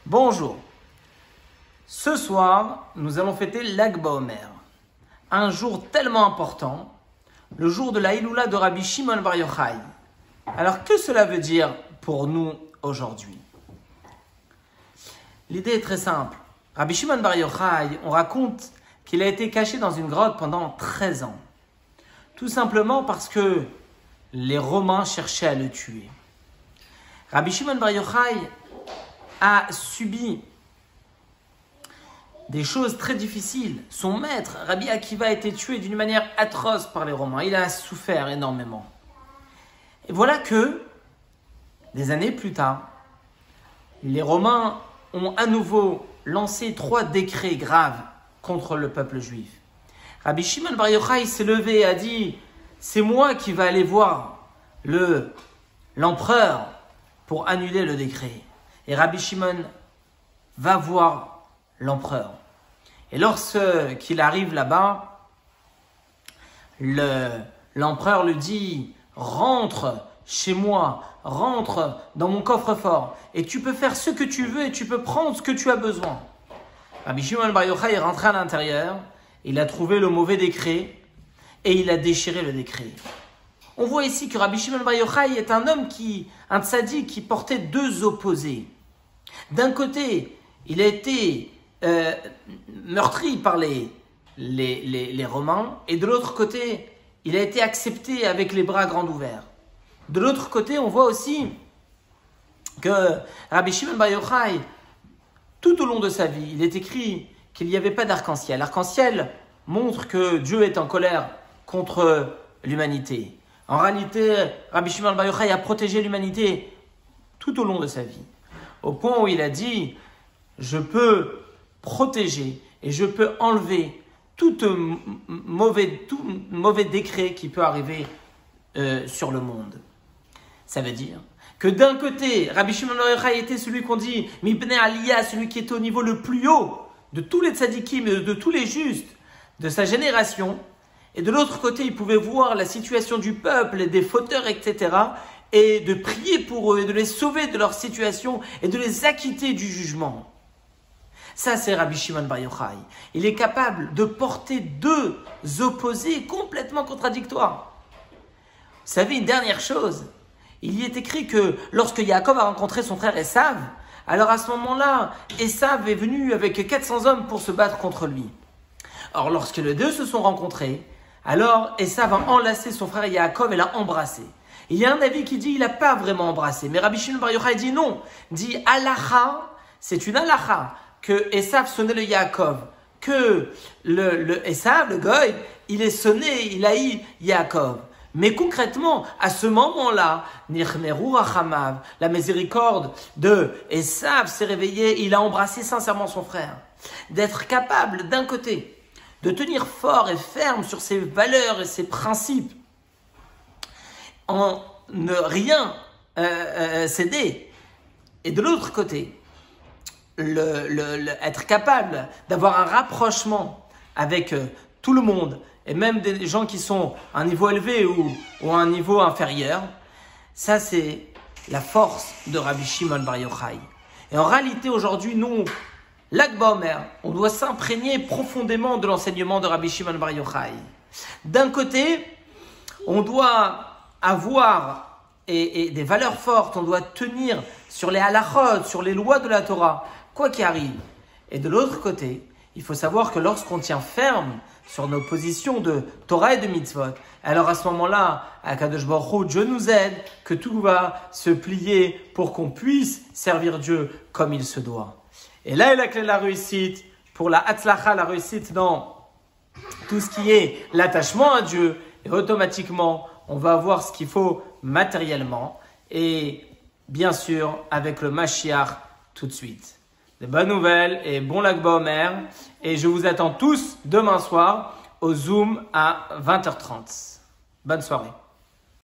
Bonjour. Ce soir, nous allons fêter Lag BaOmer, un jour tellement important, le jour de la Hiloula de Rabbi Shimon Bar Yochai. Alors, que cela veut dire pour nous aujourd'hui? L'idée est très simple. Rabbi Shimon Bar Yochai, on raconte qu'il a été caché dans une grotte pendant 13 ans. Tout simplement parce que les Romains cherchaient à le tuer. Rabbi Shimon Bar Yochai a subi des choses très difficiles. Son maître, Rabbi Akiva, a été tué d'une manière atroce par les Romains. Il a souffert énormément. Et voilà que, des années plus tard, les Romains ont à nouveau lancé 3 décrets graves contre le peuple juif. Rabbi Shimon Bar Yochai s'est levé et a dit « C'est moi qui vais aller voir l'empereur pour annuler le décret. » Et Rabbi Shimon va voir l'empereur. Et lorsqu'il arrive là-bas, l'empereur lui dit « Rentre chez moi, rentre dans mon coffre-fort et tu peux faire ce que tu veux et tu peux prendre ce que tu as besoin. » Rabbi Shimon Bar Yochai est rentré à l'intérieur, il a trouvé le mauvais décret et il a déchiré le décret. On voit ici que Rabbi Shimon Bar Yochai est un homme un tzaddik qui portait 2 opposés. D'un côté, il a été meurtri par les Romains, et de l'autre côté, il a été accepté avec les bras grands ouverts. De l'autre côté, on voit aussi que Rabbi Shimon Bar Yochai, tout au long de sa vie, il est écrit qu'il n'y avait pas d'arc-en-ciel. L'arc-en-ciel montre que Dieu est en colère contre l'humanité. En réalité, Rabbi Shimon Bar Yochai a protégé l'humanité tout au long de sa vie. Au point où il a dit « Je peux protéger et je peux enlever tout mauvais décret qui peut arriver sur le monde. » Ça veut dire que d'un côté, Rabbi Shimon Bar Yochai était celui qu'on dit « Mibnei Aliyah », celui qui était au niveau le plus haut de tous les tzadikim, de tous les justes de sa génération. Et de l'autre côté, il pouvait voir la situation du peuple et des fauteurs, etc., et de prier pour eux, et de les sauver de leur situation, et de les acquitter du jugement. Ça, c'est Rabbi Shimon Bar Yochai. Il est capable de porter 2 opposés complètement contradictoires. Vous savez, une dernière chose, il y est écrit que lorsque Yaakov a rencontré son frère Esav, alors à ce moment-là, Esav est venu avec 400 hommes pour se battre contre lui. Or, lorsque les 2 se sont rencontrés, alors Esav a enlacé son frère Yaakov et l'a embrassé. Il y a un avis qui dit qu'il n'a pas vraiment embrassé. Mais Rabbi Shimon Bar Yochai dit non. Dit halacha, c'est une halacha que Esav sonnait le Yaakov. Que le Esav, le goy, il est sonné, il a eu Yaakov. Mais concrètement, à ce moment-là, Nichmeru Rachamav, la miséricorde de Esav s'est réveillée, il a embrassé sincèrement son frère. D'être capable, d'un côté, de tenir fort et ferme sur ses valeurs et ses principes, en ne rien céder. Et de l'autre côté, être capable d'avoir un rapprochement avec tout le monde, et même des gens qui sont à un niveau élevé ou à un niveau inférieur, ça c'est la force de Rabbi Shimon Bar Yochai. Et en réalité aujourd'hui, nous, Lag BaOmer, on doit s'imprégner profondément de l'enseignement de Rabbi Shimon Bar Yochai. D'un côté, on doit avoir des valeurs fortes, on doit tenir sur les halachot, sur les lois de la Torah, quoi qu'il arrive. Et de l'autre côté, il faut savoir que lorsqu'on tient ferme sur nos positions de Torah et de mitzvot, alors à ce moment-là, Akadosh Baruch Hu, Dieu nous aide, que tout va se plier pour qu'on puisse servir Dieu comme il se doit. Et là est la clé de la réussite, pour la hatzlacha, la réussite dans tout ce qui est l'attachement à Dieu, et automatiquement, on va avoir ce qu'il faut matériellement, et bien sûr, avec le Mashiach tout de suite. De bonnes nouvelles et bon Lag BaOmer, et je vous attends tous demain soir au Zoom à 20h30. Bonne soirée.